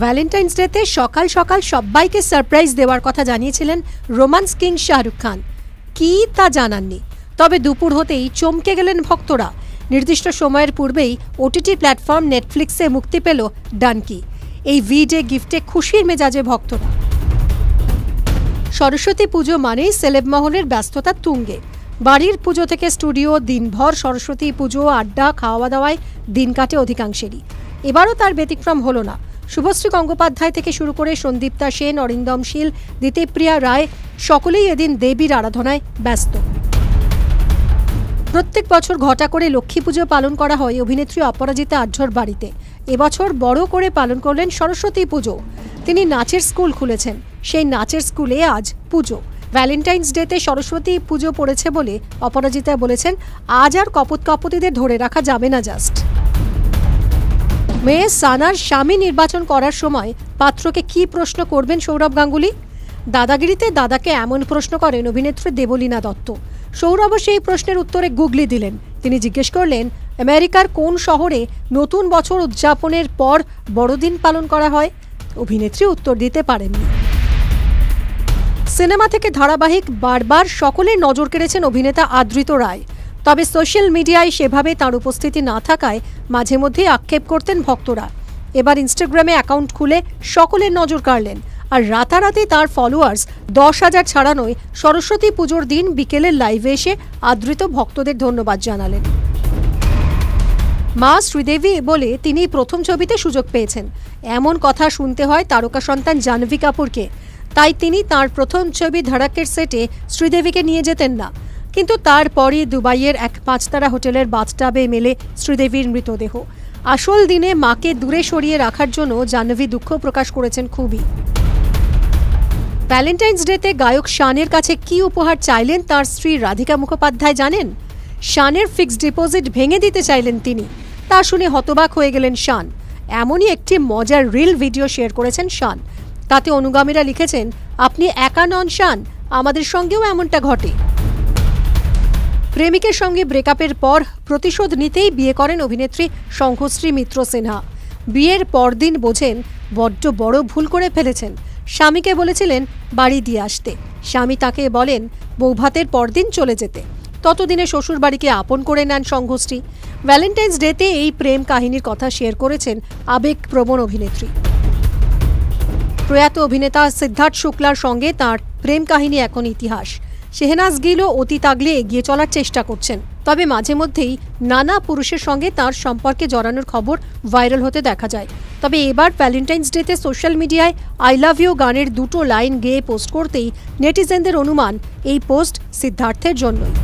Valentine's ডেতে সকাল সকাল সবাইকে সারপ্রাইজ দেওয়ার কথা জানিয়েছিলেন রোমান্স কিং শাহরুখ খান। কি তা জানাননি, তবে দুপুর হতেই চমকে গেলেন ভক্তরা। নির্দিষ্ট সময়ের পূর্বেই ওটিটি প্ল্যাটফর্ম নেটফ্লিক্সে মুক্তি পেল ডানকি। এই ভিডে গিফটে খুশির মেজাজে ভক্তরা। সরস্বতী পুজো মানেই সেলেব মহলের ব্যস্ততা তুঙ্গে। বাড়ির পুজো থেকে স্টুডিও, দিনভর সরস্বতী পুজো, আড্ডা, খাওয়া দাওয়ায় দিন কাটে অধিকাংশেরই। এবারও তার ব্যতিক্রম হলো না। শুভশ্রী গঙ্গোপাধ্যায় থেকে শুরু করে সন্দীপ্তা সেন, অরিন্দম শীল, দিতিপ্রিয়া রায় সকলেই এদিন দেবীর আরাধনায় ব্যস্ত। প্রত্যেক বছর ঘটা করে লক্ষ্মী পুজো পালন করা হয় অভিনেত্রী অপরাজিতা আঢ্যর বাড়িতে। এবছর বড় করে পালন করলেন সরস্বতী পুজো। তিনি নাচের স্কুল খুলেছেন, সেই নাচের স্কুলে আজ পুজো। ভ্যালেন্টাইন্স ডেতে সরস্বতী পুজো পড়েছে বলে অপরাজিতা বলেছেন, আজ আর কপত কপতিদের ধরে রাখা যাবে না। জাস্ট মেয়ে সানার স্বামী নির্বাচন করার সময় পাত্রকে কি প্রশ্ন করবেন সৌরভ গাঙ্গুলি? দাদাগিরিতে দাদাকে এমন প্রশ্ন করেন অভিনেত্রী দেবলীনা দত্ত। সৌরভও সেই প্রশ্নের উত্তরে গুগলি দিলেন। তিনি জিজ্ঞেস করলেন, আমেরিকার কোন শহরে নতুন বছর উদযাপনের পর বড়দিন পালন করা হয়? অভিনেত্রী উত্তর দিতে পারেননি। সিনেমা থেকে ধারাবাহিক বারবার সকলের নজর কেড়েছেন অভিনেতা আদৃত রায়। তবে সোশ্যাল মিডিয়ায় সেভাবে তার উপস্থিতি না থাকায় মাঝে মধ্যেই আক্ষেপ করতেন ভক্তরা। এবার ইনস্টাগ্রামে অ্যাকাউন্ট খুলে সকলের নজর কাড়লেন, আর রাতারাতি তার ফলোয়ার্স 10,000 ছাড়ানোয় সরস্বতী পুজোর দিন বিকেলের লাইভে এসে আদৃত ভক্তদের ধন্যবাদ জানালেন। মা শ্রীদেবী বলে তিনি প্রথম ছবিতে সুযোগ পেয়েছেন, এমন কথা শুনতে হয় তারকা সন্তান জাহ্নবী কাপুরকে। তাই তিনি তার প্রথম ছবি ধড়কের সেটে শ্রীদেবীকে নিয়ে যেতেন না। কিন্তু তারপরই দুবাইয়ের এক 5 তারা হোটেলের বাথটাবে মেলে শ্রীদেবীর মৃতদেহ। আসল দিনে মাকে দূরে সরিয়ে রাখার জন্য জাহ্নবী দুঃখ প্রকাশ করেছেন খুবই। ভ্যালেন্টাইন্স ডেতে গায়ক শানের কাছে কি উপহার চাইলেন তার স্ত্রী রাধিকা মুখোপাধ্যায় জানেন? শানের ফিক্সড ডিপোজিট ভেঙে দিতে চাইলেন তিনি। তা শুনে হতবাক হয়ে গেলেন শান। এমনই একটি মজার রিল ভিডিও শেয়ার করেছেন শান। তাতে অনুগামীরা লিখেছেন, আপনি একা নন শান, আমাদের সঙ্গেও এমনটা ঘটে। প্রেমিকের সঙ্গে ব্রেকআপের পর প্রতিশোধ নিতেই বিয়ে করেন অভিনেত্রী শঙ্খশ্রী মিত্র সিনহা। বিয়ের পরদিন বোঝেন বড্ড বড় ভুল করে ফেলেছেন। স্বামীকে বলেছিলেন বাড়ি দিয়ে আসতে, স্বামী তাকে বলেন বৌভাতের পরদিন চলে যেতে। ততদিনে শ্বশুর বাড়িকে আপন করে নেন শঙ্খশ্রী। ভ্যালেন্টাইন্স ডেতে এই প্রেম কাহিনীর কথা শেয়ার করেছেন আবেগপ্রবণ অভিনেত্রী। প্রয়াত অভিনেতা সিদ্ধার্থ শুক্লার সঙ্গে তার প্রেম কাহিনী এখন ইতিহাস। শেহনাজ গিলও অতীত আগলে এগিয়ে চলার চেষ্টা করছেন, তবে মাঝে মধ্যেই নানা পুরুষের সঙ্গে তার সম্পর্কে জড়ানোর খবর ভাইরাল হতে দেখা যায়। তবে এবার ভ্যালেন্টাইন্স ডেতে সোশ্যাল মিডিয়ায় আই লাভ ইউ গানের 2টো লাইন গেয়ে পোস্ট করতেই নেটিজেনদের অনুমান এই পোস্ট সিদ্ধার্থের জন্যই।